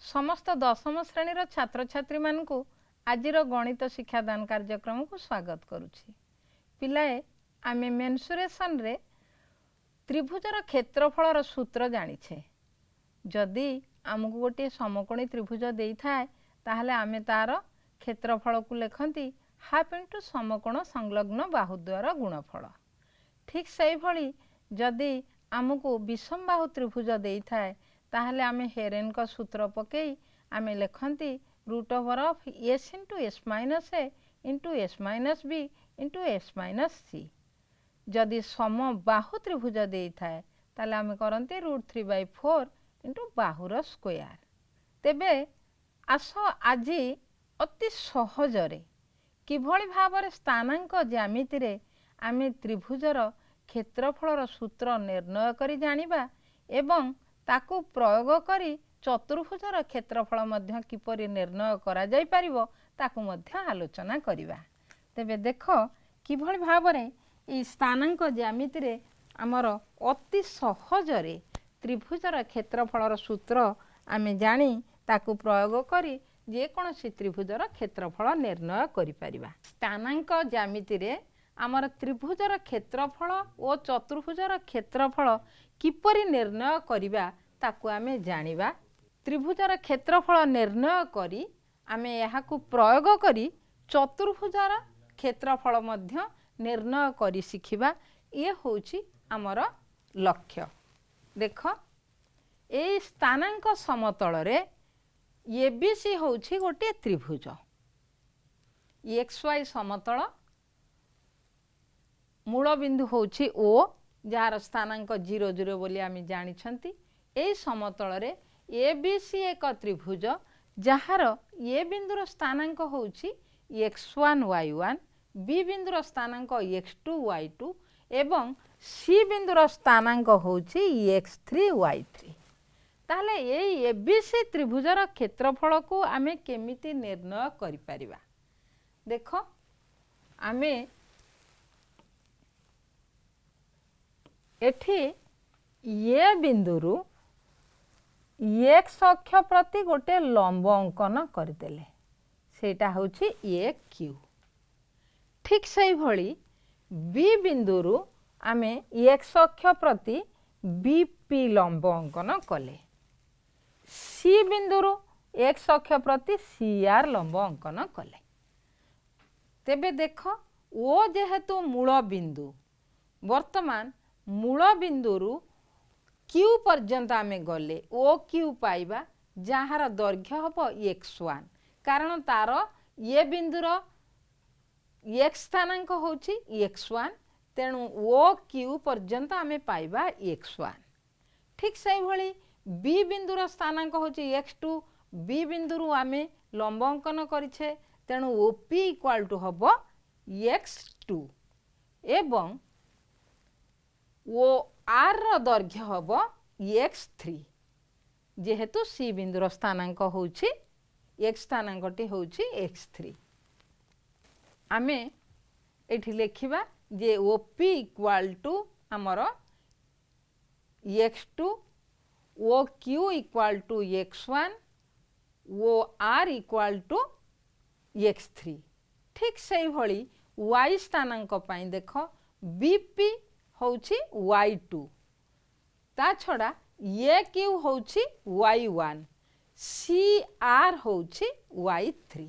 समस्त दशम श्रेणीर छात्र छात्री मानकु आजिर गणित शिक्षादान कार्यक्रम को स्वागत करुछि। पिलाए आमे मेन्सुरेशन रे त्रिभुजर क्षेत्रफलर सूत्र जानिछे। जदि आमको गोटे समकोणी त्रिभुज देई थाए ताहले आमे तार क्षेत्रफल को लेखंती हाफ इंटू समकोण संलग्न बाहुद्वार गुणफल। ठीक सही भली जदि आमको विषम बाहु त्रिभुज देई थाए ताहले आमे हेरेन का सूत्र पकई आमे लेखंती root over of S into S minus A into S minus B into S minus C. जदि सम बाहु त्रिभुज देई थाए ताहले आमे करंती रूट 3/4 इंटू बाहुर स्क्वायर। तेबे आस आजी अति सहजरे किभଳି भाବରେ ସ୍ଥାନାଙ୍କ ଜ୍ୟାମିତିରେ ଆମେ त्रिभुजर क्षेत्रफलर सूत्र निर्णय करी जानिबा एवं ताकू प्रयोग करी चतुर्भुजर क्षेत्रफल मध्य किपरि निर्णय करा जाई परिबो ताकू मध्य आलोचना करिबा। तेबे देखो किभଳି भाବରେ ई ସ୍ଥାନାଙ୍କ ଜ୍ୟାମିତିରେ हमर अति सहजरे त्रिभुजर क्षेत्रफलर सूत्र आमे जानी ताकू प्रयोग करी जे कोनोसी त्रिभुजर क्षेत्रफल निर्णय करि परिबा। स्थानांक ज्यामिति आमर त्रिभुजर क्षेत्रफल और चतुर्भुजर क्षेत्रफल किपरि निर्णय करिबा ताकू आमे जानिबा। त्रिभुजर क्षेत्रफल निर्णय करी आमे याहाकू प्रयोग करी चतुर्भुजर क्षेत्रफल मध्य निर्णय करी सिखिबा। ये होउची आमर लक्ष्य। देख ए स्थानांक समतल रे एबीसी होउछि गोटे त्रिभुज। एक्स वाई समतल मूल बिंदु होउछि ओ जार स्थानांक 0 0 बोली आमी जानि छंती। ए समतल रे एबीसी एक त्रिभुज जार ए बिंदुर स्थानांक होउछि x1 y1, B बिंदुर स्थानांक x2 y2 एवं सी बिंदुर स्थानांक होउछि x3 y3। ताहले ए एबीसी त्रिभुजर क्षेत्रफल को आमे केमिति निर्णय करि परिबा। देखो आमे एठी ये बिंदुरु एक्स अक्ष प्रति गोटे लंब अंकन करदेले सेटा होछि ए क्यू। ठीक सही भली बी बिंदुरु आमे एक्स अक्ष प्रति बीपी लंब अंकन कले। सी बिंदुरु एक्स अक्ष प्रति सीआर लंब अंकन कले। तेबे देख ओ जेहेतु मूल बिंदु वर्तमान मूल बिंदुरु क्यू पर्यंत आमे गले ओ क्यू पाइबा जहार दैर्घ्य हबो x1 कारण तार ये बिंदुर x स्थानांक होछि x1 तेणु ओ क्यू पर्यंत आमे पाइबा x1। ठीक सही भली बी बिंदुर स्थानांक होछि x2 बी बिंदुरु आमे लंब अंकन करिछे तेणु ओपी इक्वल टू हबो x2 एवं ओ आर रो दैर्घ्य हबो x3 जेहेतु सी बिंदुर स्थानांक होछि x स्थानांकटी होछि x3। आमे एठी लेखिबा जे ओपी इक्वल टू हमर x2 O Q equal to x1 O R equal to x3। ठीक सही भली y स्थानांक पाई देख बीपी होछि y2 ता छड़ा ये क्यू होछि y1 सी आर होछि y3।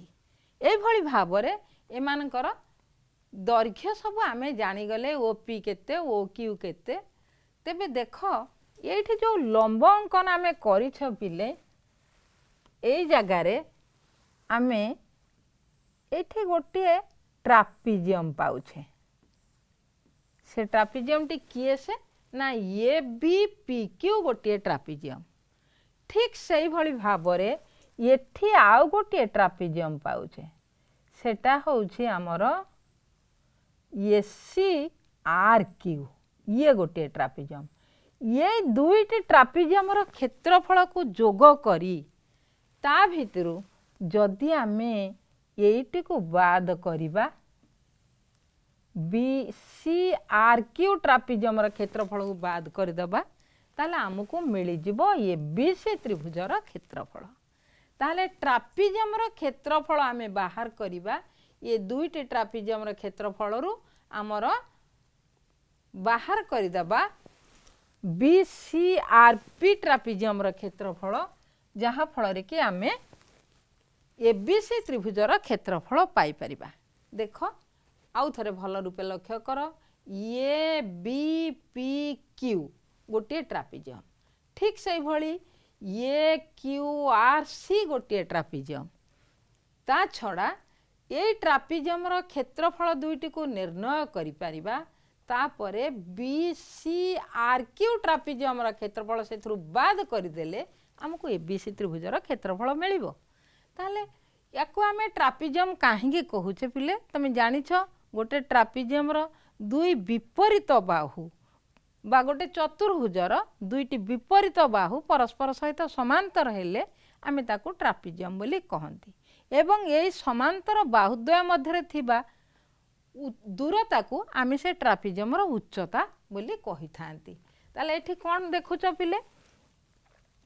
ए भली भाबरे एमानकर दैर्घ्य सब आमे जानी गले ओपी केते ओ क्यू केते। तेबे देख एठी जो लंब अंकन आमे करिछ पिले ए जगह रे आमे एठी गोटे ट्रापिजियम पाउछे। से ट्रापिजियम टी किए से ना ए बी पी क्यू गोटे ट्रापिजियम। ठीक सही भली भाबरे एठी आउ गोटे ट्रापिजियम पाउछे सेटा होउछि हमर एसी आर क्यू ये गोटे ट्रापिजियम। ये दुईटी ट्रापिजियम रो क्षेत्रफल को जोग करी ता भितरु जदि आमे एइटी को बाद करिबा बी सी आर क्यू ट्रापिजियम रो क्षेत्रफल को बाद कर दबा ताले हमको मिली जिवो ए बी सी त्रिभुजर क्षेत्रफल। ताहले ट्रापिजियम क्षेत्रफल आमे बाहर करिबा ये दुईटी ट्रापिजियम क्षेत्रफल रु आमर बाहर करदेबा बीसीआरपी ट्रापिजियम क्षेत्रफल जहाँ फल कि आमे एबीसी त्रिभुजर क्षेत्रफल पाई परिबा। देख आउ थे भल रूपे लक्ष्य कर ए बी पी क्यू गोटे ट्रापिजियम ठीक से भली ए क्यू आर सी गोटे ट्रापिजियम ता छड़ा ये ट्रापिजियम क्षेत्रफल दुईटी को निर्णय करि परिबा तापरे बी सी आर क्यू ट्रापिजियम क्षेत्रफल से बाद करदेले आमको एबीसी त्रिभुजर क्षेत्रफल मिलिबो। ताहले याको आमे ट्रापिजियम काहेकि कहूचे पिले तमे जानिछ गोटे ट्रापिजियम दुई विपरीत बाहु बा गोटे चतुर्भुजर दुईटी विपरीत बाहु परस्पर सहित समांतर हेले आमे ताकू ट्रापिजियम बोली कहंती एवं यही समांतर बाहुद्वय मध्य थिबा दूरता को आमे से ट्रापिजियम उच्चता बोली कहि थांती। ताले एठी कोन देखुछ पिले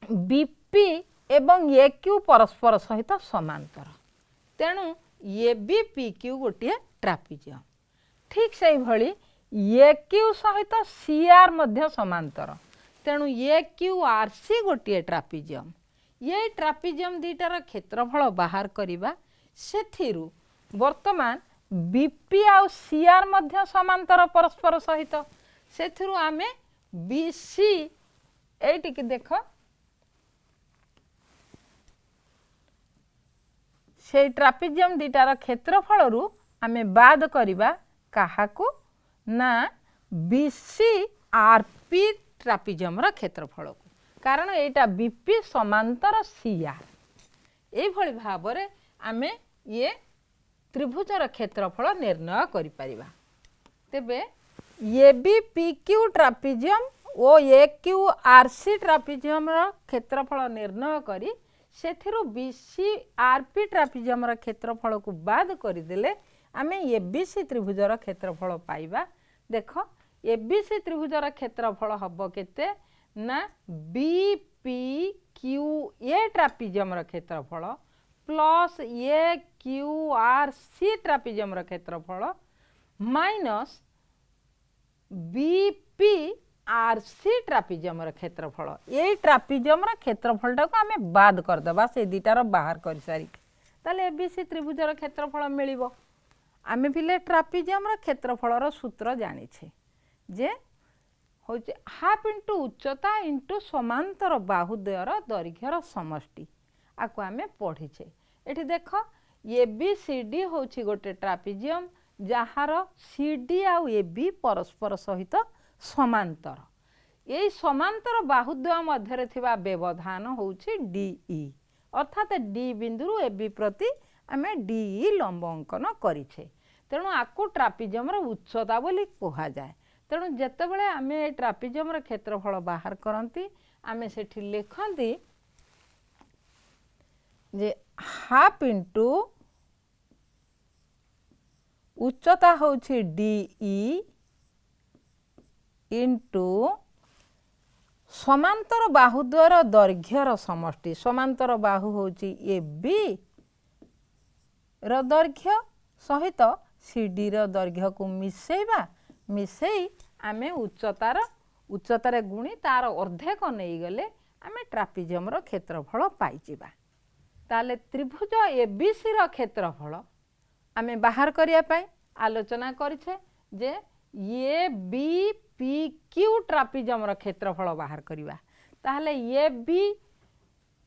बीपी एवं ए क्यू परस्पर सहित समांतर तेणु ए बी पी क्यू गोटे ट्रापिजियम ठीक से भली ए क्यू सहित सीआर मध्य समांतर तेणु ए क्यू आर सी गोटे ट्रापिजियम ये ट्रापिजियम दीटार क्षेत्रफल बाहर करिबा सेथिरु वर्तमान बीपी आउ सीआर मध्य समांतर परस्पर सहित सेथिरु आमे बीसी एटी के देख से ट्रापिजियम दीटार क्षेत्रफल रु आमे बाद करिबा काहाकू ना बीसीआरपी ट्रापिजियम क्षेत्रफल को कारण एटा बीपी समांतर सीआर ए भली भाबरे आमे ये त्रिभुजर क्षेत्रफल निर्णय करि परिबा। तेबे एबीपीक्यू ट्रापिजियम ओ एक्यूआरसी ट्रापिजियम क्षेत्रफल निर्णय करी सेथिरु बीसीआरपी ट्रापिजियम क्षेत्रफल को बाद करदेले आमे एबीसी त्रिभुजर क्षेत्रफल पाइबा। देख एबीसी त्रिभुजर क्षेत्रफल हब केते ना बीपीक्यू ए ट्रापिजियम क्षेत्रफल plus A Q R C ट्रापिजियम क्षेत्रफल माइनस बीपी आर सी ट्रापिजियम क्षेत्रफल ये ट्रापिजियम क्षेत्रफल टाको आमे बाद करदेबा से दीटार बाहर कर सारी ताले एबीसी त्रिभुजर क्षेत्रफल मिलिबो। आमे पिले ट्रापिजियम क्षेत्रफल सूत्र जानिछे जे होचे हाफ इंटू उच्चता इंटू समांतर बाहुद्वयर दैर्घ्यर समष्टि आको आमे पढ़ीचे। एठी देख एबीसीडी होची गोटे ट्रापिजियम जहार सीडी आउ एबी परस्पर सहित समांतर ये समांतर बाहुद्वय मध्य थिबा व्यवधान होची डीई अर्थात डी बिंदु एबी प्रति आमे डीई लंब अंकन करिछे तेणु आकु ट्रापिजियम उच्चता बोली कहा जाए। तेणु जेतेबेले आमे ट्रापिजियम क्षेत्रफल बाहर करंती आमे सेठी लिखंती जे हाफ इंटू उच्चता होची डीई इंटू समांतर बाहुद्वयर दैर्घ्यर समष्टि समांतर बाहु होची ए बी र दैर्घ्य सहित सीडी र दैर्घ्य को मिसेइबा मिसेई आमे उच्चतार गुणी तार अर्धेक नहीं गले आमे ट्रापिजियम रो क्षेत्रफल पाइजिबा। ताले त्रिभुज एबीसी रो क्षेत्रफल आमे बाहर करिया पई आलोचना करिछे जे ए बी पी क्यू ट्रापिजियम रो क्षेत्रफल बाहर करिबा ताहले ए बी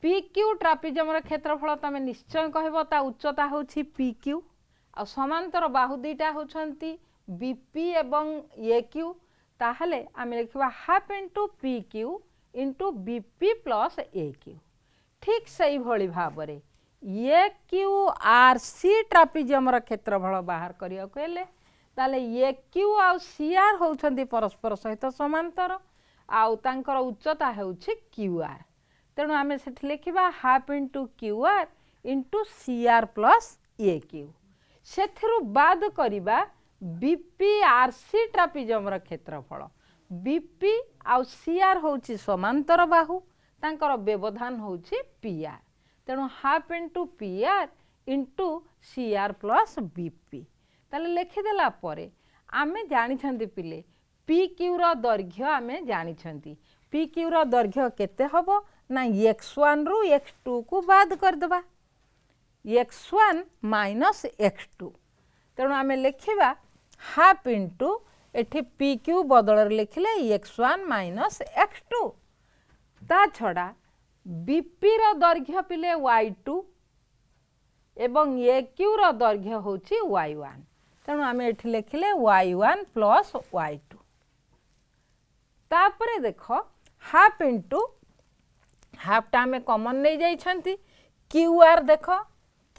पी क्यू ट्रापिजियम रो क्षेत्रफल तमे निश्चय कहबो ता उच्चता होछि पी क्यू आ समांतर बाहु दुईटा होछंती बीपी एवं ए क्यू ताहले आमे लिखबा half into P Q into BP plus A Q. ठीक सही भली भाबरे ए क्यू आर सी ट्रापिजियम रो क्षेत्रफल बाहर करिया कहले ताले ए क्यू आ सी आर होछंती परस्पर सहित समांतर आउ तांकर उच्चता होछि क्यू आर तेणु आमे सेठ लिखिबा half into Q R into C R plus A Q सेथिरु बाद करिबा बीपी आर सी ट्रापिजियम क्षेत्रफल बीपी आउ सी आर होची समांतर बाहु तांकर व्यवधान होची पी आर तेणु half into P R into C R plus BP ताले लिखिदेला परे आमे जानिछंती पिले पी क्यू रो दैर्घ्य आमे जानिछंती पी क्यू रो दैर्घ्य केते हबो ना x1 रु x2 को बाद कर देबा x1 माइनस x2 तेणु आमे लिखिबा हाफ इंटू एठी पी क्यू बदल लिखिले x1 माइनस x2 ता छड़ा बीपी रो दैर्घ्य पिले y2 एवं ए क्यू रो दैर्घ्य होची y1 तेणु आमे एठी लिखिले y1 प्लस y2 तापरे देखो हाफ इंटू हाफ टा आमे कॉमन नहीं जाइछंती क्यू आर देखो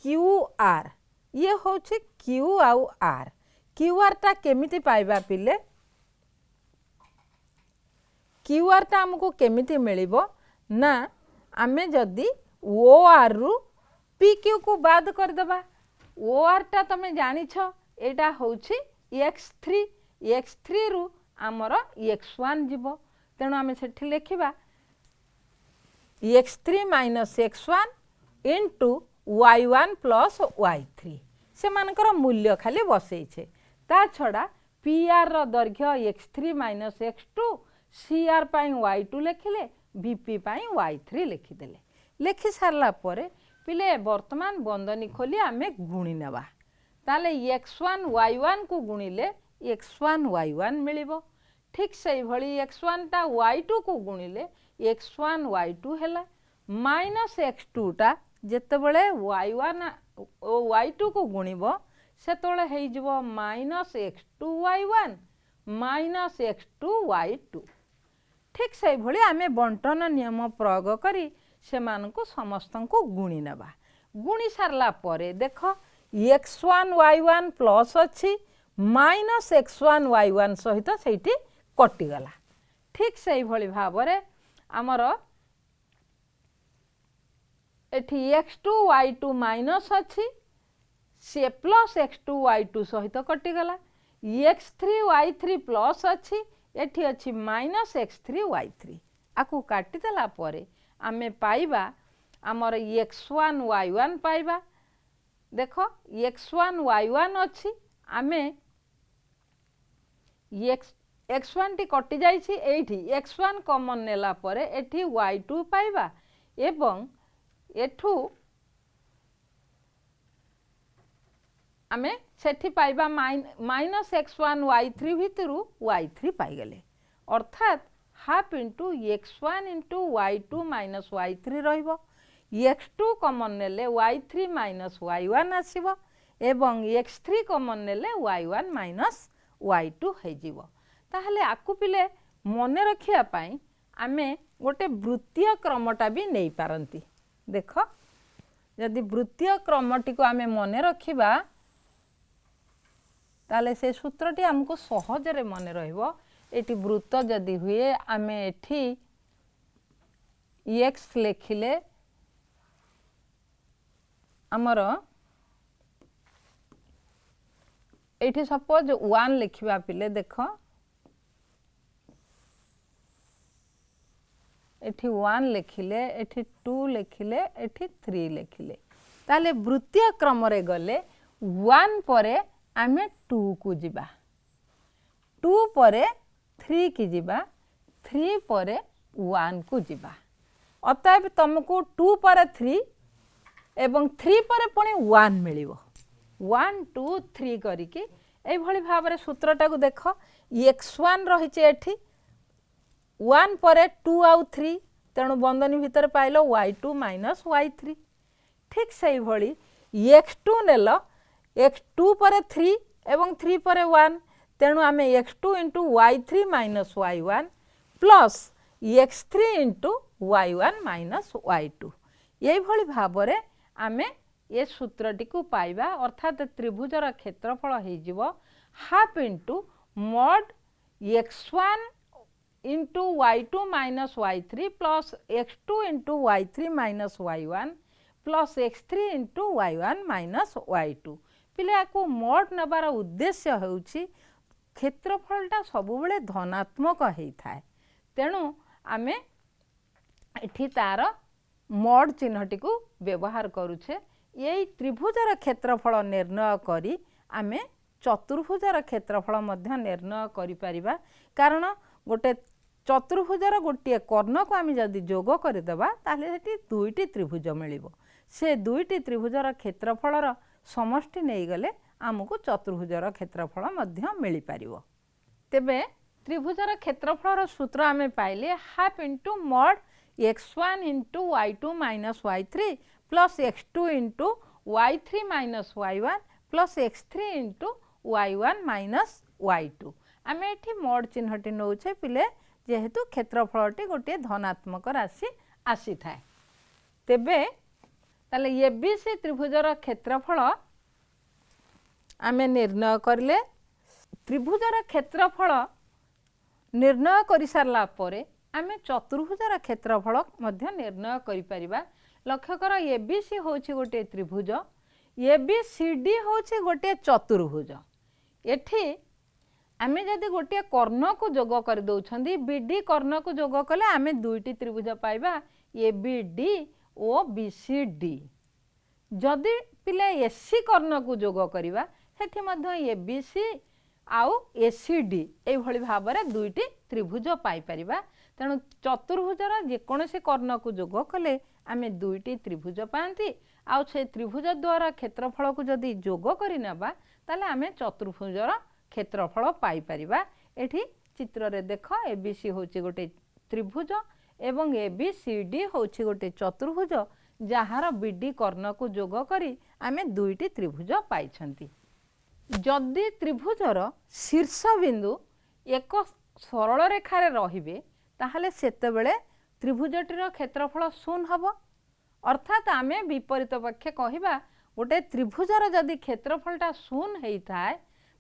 क्यू आर ये होची क्यू आउ आर क्यू आर टा केमिति पाइबा पिले क्यू आर टा हमको केमिति मिलिबो ना आमे जदी ओ आर रु पी क्यू को बाद कर देबा ओ आर टा तमे जानि छ एटा होची x3 रु आमर x1 जीवो तेणु आमे सेठी लिखिबा x3 minus x1 into y1 plus y3 से मानकर मूल्य खाली बसैछे ता छड़ा pr रो दैर्घ्य x3 माइनस x2 cr पाई y2 लिखिले vp पाई y3 लिखिदेले लिखि सारला परे पिले वर्तमान बंदनी खोली आमे गुणी नेबा ताले x1 y1 को गुणिले x1 y1 मिलिबो ठीक से भली x1 टा y2 को गुणिले x1 y2 हैला माइनस x2 टा जेते बळे y1 y2 को गुणिबो सेतोळे हेइ जिवो minus x2 y1 minus x2 y2 ठीक से भली आमे बंटन नियम प्रयोग करी से मानको समस्तन को गुणी नेबा गुणी सारला परे देखो x1 y1 प्लस अछि माइनस x1 y1 सहित सेठी कटि गला ठीक से भली भाबरे आमर एठी x2 y2 माइनस अछि से प्लस x2 y2 सहित कटि गला x3 y3 प्लस अछि एठी अछि माइनस x3 y3 आकु काटि देला परे आमे पाइबा आमर x1 y1 पाइबा देखो x1 y1 अछि आमे x1 टी कटि जाइछि एठी x1 कॉमन नेला परे एठी y2 पाइबा एवं एठू आमे सेठी पाइबा माइनस x1 y3 भितरु y3 पाई गेले अर्थात half into x1 into y2 minus y3 रहिबो x2 कॉमन नेले y3 माइनस y1 आसीबो एवं x3 कॉमन नेले y1 माइनस y2 हे जीवो ताहले आकु पिले मने रखिया पाई आमे गोटे वृत्तीय क्रमटा भी नहीं पारंती देखो यदि वृत्तीय क्रमटी को आमे मने रखिबा ताले से सूत्रटी हमको सहजरे मने रहइबो एटी वृत्त जदि हुए आमे एठी x लेखिले हमर एठी सपोज 1 लिखिबा पिले देखो एठी 1 लिखिले एठी 2 लिखिले एठी 3 लिखिले ताले वृत्तीय क्रम रे गले 1 परे आमे 2 को जिबा 2 परे 3 की जिबा 3 परे 1 को जिबा अतएव तुमको 2 परे 3 एवं 3 परे पुणी 1 मिलिबो 1 2 3 करिके ए भली भाबरे सूत्रटा को देखो x1 रहिचे एठी 1 परे 2 आउ 3 तेणु बंदनी भितर पाइलो y2 माइनस y3 ठीक से भली x2 नेलो x2 परे 3 एवं 3 परे 1 तेणु आमे x2 into y3 minus y1 plus x3 into y1 minus y2 ये भली भाबरे आमे ये सूत्रटी को पाइबा अर्थात त्रिभुजर क्षेत्रफल हे जिवो half into mod x1 into y2 minus y3 plus x2 into y3 minus y1 plus x3 into y1 minus y2 पिले को मोड नबार उद्देश्य होउछि क्षेत्रफलटा सबुबले धनात्मक हेई थाए तेणु आमे एठी तार मड चिन्हटी को व्यवहार करुछे यही त्रिभुजर क्षेत्रफल निर्णय करी आमे चतुर्भुजर क्षेत्रफल मध्य निर्णय करि परिबा कारण गोटे चतुर्भुजर गोटे कर्ण को आम जदि जोग करदेबा ताहले सेठी दुईटी त्रिभुज मिलिबो से दुईटी त्रिभुजर क्षेत्रफलर समष्टि नहीं गले आमको चतुर्भुजर क्षेत्रफल मध्य मिल पारिबो। तेबे त्रिभुजर क्षेत्रफलर सूत्र आमे पाइले half into mud x1 into y2 minus y3 plus x2 into y3 minus y1 plus x3 into y1 minus y2 आम ये मड चिन्हटी नौचे पिले जेहेतु क्षेत्रफलटी गोटे धनात्मक राशि आसी थाए। तेबे ताले एबीसी त्रिभुजर क्षेत्रफल आमे निर्णय करले त्रिभुजर क्षेत्रफल निर्णय कर सारला परे आमे चतुर्भुजर क्षेत्रफल मध्य निर्णय करि परिबा। लक्ष्य कर एबीसी होछि गोटे त्रिभुज एबीसीडी होछि गोटे चतुर्भुज एठी आमे जदि गोटे कर्ण को जोग कर दउछंदी बीडी कर्ण को जोग कले आमे दुईटी त्रिभुज पाइबा एबीडी ओ बीसीडी जदि पिले एसी कर्ण को जोग करिबा सेठी मध्य एबीसी आउ एसीडी ए भली भाबरे दुईटी त्रिभुज पाई परिबा। तेणु चतुर्भुजर जेकोसी कर्ण को जोग कले आमे दुईटी त्रिभुज पाती आउ से त्रिभुज द्वारा क्षेत्रफल को जदि जोग करि नेबा ताले आमे चतुर्भुजर क्षेत्रफल पाई परिबा। एठी चित्र रे देख एबीसी होछि गोटे त्रिभुज एवं एबीसीडी होछि गोटे चतुर्भुज जहार बीडी कर्ण को जोग करी आमे दुईटी त्रिभुज पाइछंती। जदि त्रिभुजर शीर्ष बिंदु एक सरल रेखार रहिबे ताहले सेतेबेले त्रिभुजटीर क्षेत्रफल शून्य हबो अर्थात आमे विपरीत पक्षे कहिबा गोटे त्रिभुजर जदि क्षेत्रफलटा शून्य हेइथाय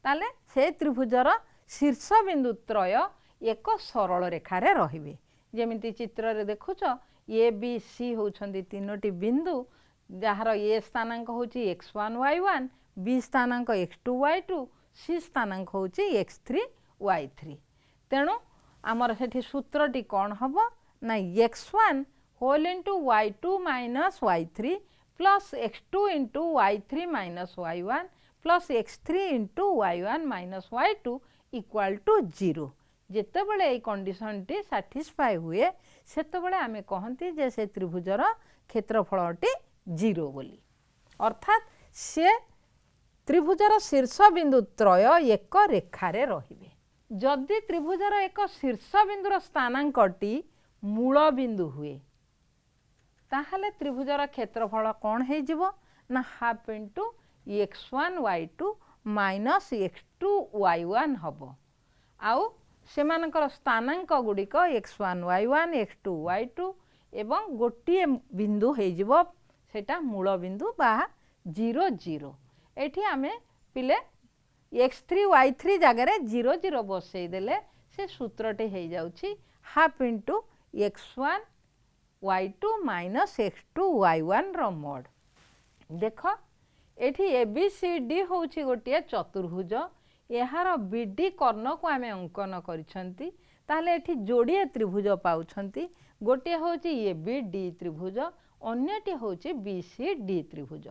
ताले से त्रिभुजर शीर्ष बिंदु त्रय एक सरल रेखार रहिबे। जेमिति चित्र रे देखुछ ए बी सी होउछंती तीनोटी बिंदु जहार ए स्थानांक होची x1 y1 B स्थानांक x2 y2 सी स्थानांक होची x3 y3। तेणु आमर सेठी सूत्रटी कौन हबो ना x1 whole into y2 minus y3 plus x2 into y3 minus y1 plus x3 into y1 minus y2 equal to 0। जेतेबेले ए कंडीशन टी सैटिस्फाई हुए सेतेबेले आमे कहंती जे से त्रिभुजर क्षेत्रफलटी 0 बोली अर्थात से त्रिभुजर शीर्ष बिंदु त्रय एक रेखारे रहिबे। जदि त्रिभुजर एक शीर्ष बिंदुर स्थानांकटी मूल बिंदु हुए ताहले त्रिभुजर क्षेत्रफल कौन है जीवो ना half into x1 y2 minus x2 y1 हबो आउ सेमानकर स्थानांक गुड़िक x1 y1 x2 y2 एवं गोटे बिंदु हो जीवो सेटा मूल बिंदु बा 0 0 एठी आमे पिले x3 y3 जगह 0 0 बसई देले से सूत्रटे हो जाउछि half into x1 y2 minus x2 y1 रो मोड। देख एठी एबीसीडी होछि गोटे चतुर्भुज यार बीडी कर्ण को आमे अंकन करिसंती ताहले एठी जोड़िए त्रिभुज पाउछंती गोटे होछि एबीडी त्रिभुज अन्यटी होछि बीसीडी त्रिभुज।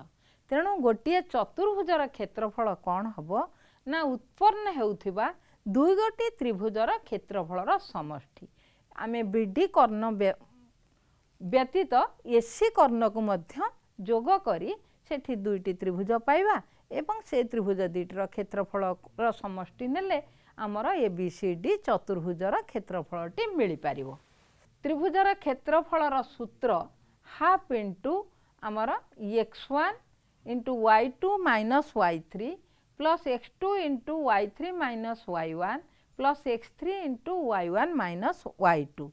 तेणु गोटे चतुर्भुजर क्षेत्रफल कौन हबो ना उत्पन्न हेउथिबा दुई गोटी त्रिभुजर क्षेत्रफलर समष्टि। आमे बीडी कर्ण व्यतीत एसी कर्ण को मध्य जोग करी सेठी दुईटी त्रिभुज पाइबा एवं से त्रिभुज दुईटर क्षेत्रफलर समष्टि नेले आमर एबीसीडी चतुर्भुजर क्षेत्रफलटी मिल पारिबो। त्रिभुजर क्षेत्रफलर सूत्र हाफ इंटू आमर x1 into y2 minus y3 plus x2 into y3 minus y1 plus x3 into y1 minus y2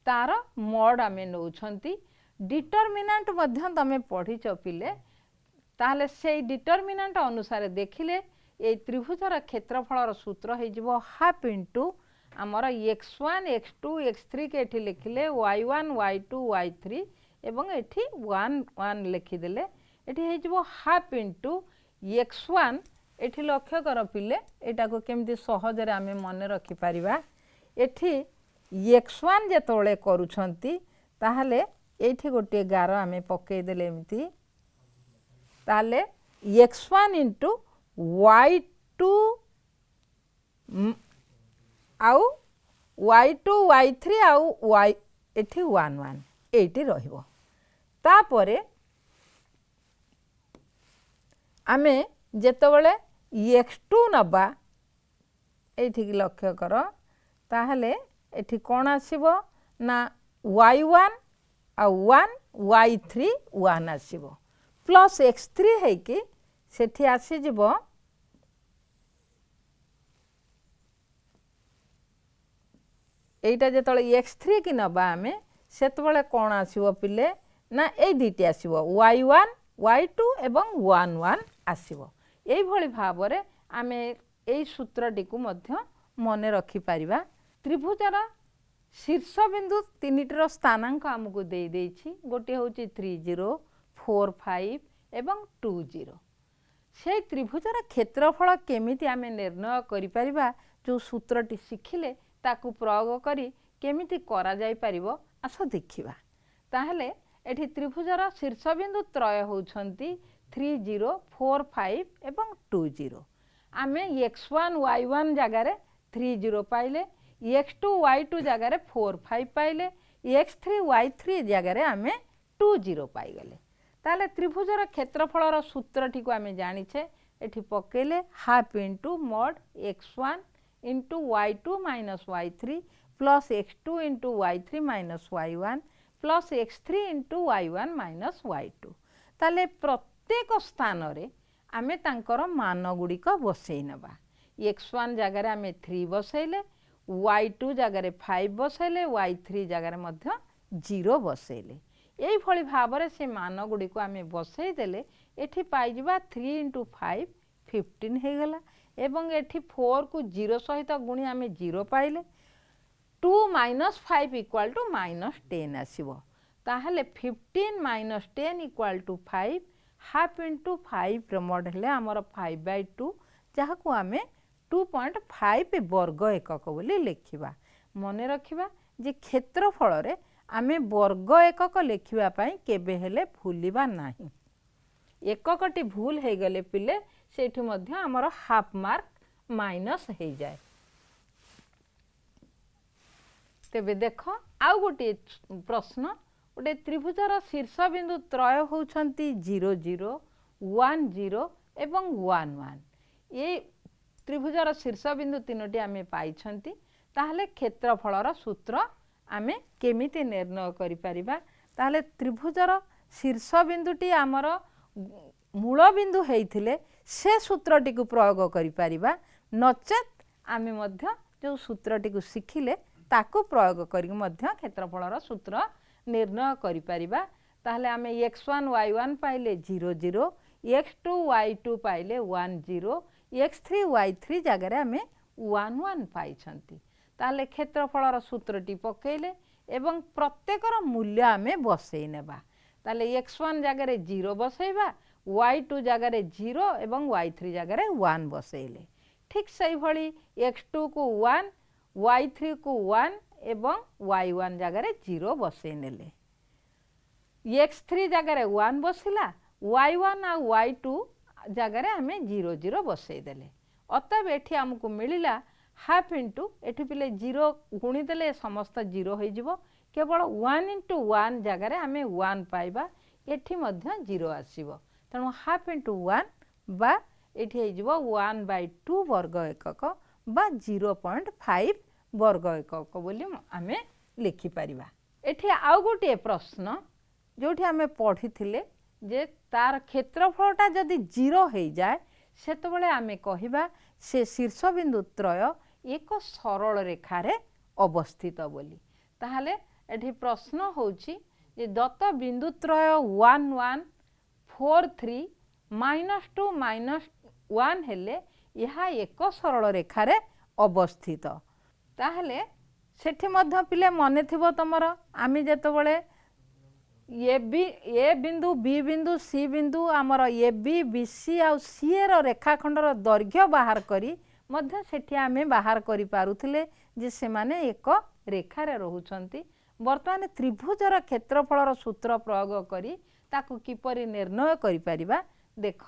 तार मोड आमे नौछंती। डिटरमिनांट मध्य तमे पढ़िच पिले ताहले से डिटरमिनांट अनुसार देखिले ये त्रिभुजर क्षेत्रफलर सूत्र हो जिवो हाफ इंटू आमर x1 x2 x3 के एठी लिखिले y1 y2 y3 एवं एठी 1 1 लिखिदेले एठी हो जिवो हाफ इंटू x1 एठी लक्ष्य कर पिले एटा को केमती सहजरे आमे मन रखि परिबा। एठी x1 जेतोले करूछंती ताहले ये गोटे गार आम पकईदे एमती ताले x1 इंटू y2 आउ y2 y3 आउ y एठी 1 1 एटी रहिबो। तापरे आमे जेतबले x2 नबा एठी लक्ष्य कर ताहले एठी कोन आसीबो ना y1 आ 1 y3 1 आसीबो प्लस x3 है कि सेठी आसी जिवो एटा जेतले x3 की नबा आमे सेतबले कोन आसीबो पिले ना ए दिटी आसीबो y1 y2 एवं 1 1 आसीबो। एई भली भाबरे आमे एई सूत्रटी को मध्य मने रखि परिबा। त्रिभुजर शीर्ष बिंदु तीनिटर स्थानांक हमकु देई देछि गोटे होछि 3 0 4 5 एवं 2 0। से त्रिभुजर क्षेत्रफल केमिति आमे निर्णय करि परिबा जो सूत्रटी शिखिले ताकू प्रयोग करी केमिति करा जाई परिबो आस देखिबा। ताहले एठी त्रिभुजर शीर्ष बिंदु त्रय होउछंती 3 0 4 5 एवं 2 0। आमे x1 y1 जगह रे 3 0 पाइले x2 y2 जगह रे 4 5 पाइले x3 y3 जगह रे आमे 2 0 पाई गले। ताले त्रिभुजर क्षेत्रफलर सूत्रटी को आमे जानिछे एठी पकेले half into mod x1 into y2 minus y3 plus x2 into y3 minus y1 plus x3 into y1 minus y2। ताले प्रत्येक स्थान रे आमे तांकर मान गुड़िक बसई नबा। x1 जगह रे आमे 3 बसैले y2 जगह रे 5 बसैले y3 जगह रे मध्य 0 बसैले। एई भली भाबरे से मान गुड़िक आमे बसई देले एठी पाई जिबा 3 इंटू 5 15 हे गला एवं एठी 4 को 0 सहित गुणी आमे 0 पाइले 2 माइनस 5 इक्वल टू माइनस 10 आसीबो। ताहले 15 minus 10 equal to 5 half into 5 mod हेले आमर 5/2 जहाँ को आमे 2.5 वर्ग एकक बोली लिखिबा। मने रखिबा जे क्षेत्रफल रे आमे वर्ग एकक लिखिबा पई केबे हेले भूलिबा नाही। एककटी भूल हे गले पिले सेठी मध्य आमर हाफ मार्क माइनस हे जाए। तेबे देख आउ गोटे प्रश्न गोटे त्रिभुजर शीर्ष बिंदु त्रय होउछंती 0 0 1 0 एवं 1 1। ये त्रिभुजर शीर्ष बिंदु तीनोटी आमे पाइछंती ताहले क्षेत्रफलर सूत्र आमे केमिति निर्णय करि परिबा। ताहले त्रिभुजर शीर्ष बिंदुटी आमर मूल बिंदु हेइथिले से सूत्रटी को प्रयोग करि परिबा नचेत आमे मध्य जो सूत्रटी को शिखिले ताकू प्रयोग करी मध्य क्षेत्रफलर सूत्र निर्णय करि परिबा। ताहले आमे x1 y1 पाइले 0 0 x2 y2 पाइले 1 0 x3 y3 जगह रे आमे 1 1 पाइछंती। ताहले क्षेत्रफलर सूत्रटी पकेइले एवं प्रत्येकर मूल्य आमे बसई नेबा। ताहले x1 जगह रे 0 बसैबा y2 जगह रे 0 एवं y3 जगह रे 1 बसैले। ठीक सही भली x2 को 1 y3 को 1 एवं y1 जगह रे 0 बसई नेले। x3 जगह रे 1 बसिला y1 आ y2 जगह रे हमें 0 0 बसई देले। अतएव एठी हमकु मिलिला हाफ इंटू एठी पिले 0 गुणी देले समस्त 0 हो जिवो केवल 1 इंटू 1 जगह रे हमें 1 पाइबा एठी मध्य 0 आसीबो। तेणु हाफ इंटू 1 बा एठी हो जिवो 1/2 वर्ग एकक बा 0.5 वर्ग एकक बोली आमे लिखि परिबा। एठी आउ गोटे प्रश्न जोठी आमे पढ़ी थिले जे तार क्षेत्रफलटा जदि 0 हो जाए सेतबेले आमे कहिबा से शीर्ष बिंदु त्रय एक सरल रेखा रे अवस्थित बोली। ताहले एठी प्रश्न होउची जे दत्त बिंदु त्रय 1 1 4 3 -2 -1 हेले यहा एक सरल रेखा रे अवस्थित। ताहले सेठी मध्य पिले मने थिबो तमर आमी जेतबेले ए बिंदु बी बिंदु सी बिंदु आमर ए बी बी सी आ सी ए रो रेखाखंडर दैर्घ्य बाहर करी मध्य सेठी आमे बाहर करि पारुथिले जे से माने एक रेखा रे रहुचंती बर्तमान त्रिभुजर क्षेत्रफलर सूत्र प्रयोग करी ताकू किपरि निर्णय करिपरिबा। देख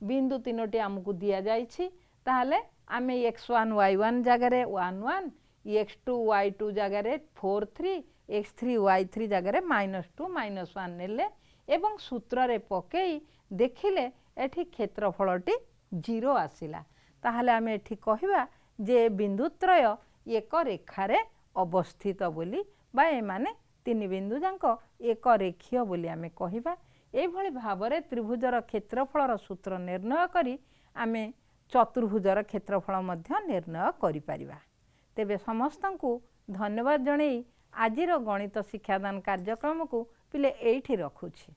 बिंदु तीनोटी आमको दिया जाइछि ताहले आमे x1 y1 जगह 1 1 x2 y2 जगह 4 3 x3 y3 जगह -2 -1 नेले एवं सूत्र रे पकई देखिले एठी क्षेत्रफलटी 0 आसिला। ताहले आमे एठी कहिबा जे बिंदुत्रय एक रेखारे अवस्थित बोली बा एमाने तीन बिंदु जांक एक रेखीय बोली आमे कहिबा। एई भली भाबरे त्रिभुजर क्षेत्रफलर सूत्र निर्णय करी आमे चतुर्भुजर क्षेत्रफल मध्य निर्णय करि परिबा। तेबे समस्तंकु धन्यवाद जणई आजिर गणित शिक्षादान कार्यक्रम को पिले एठी रखुछि।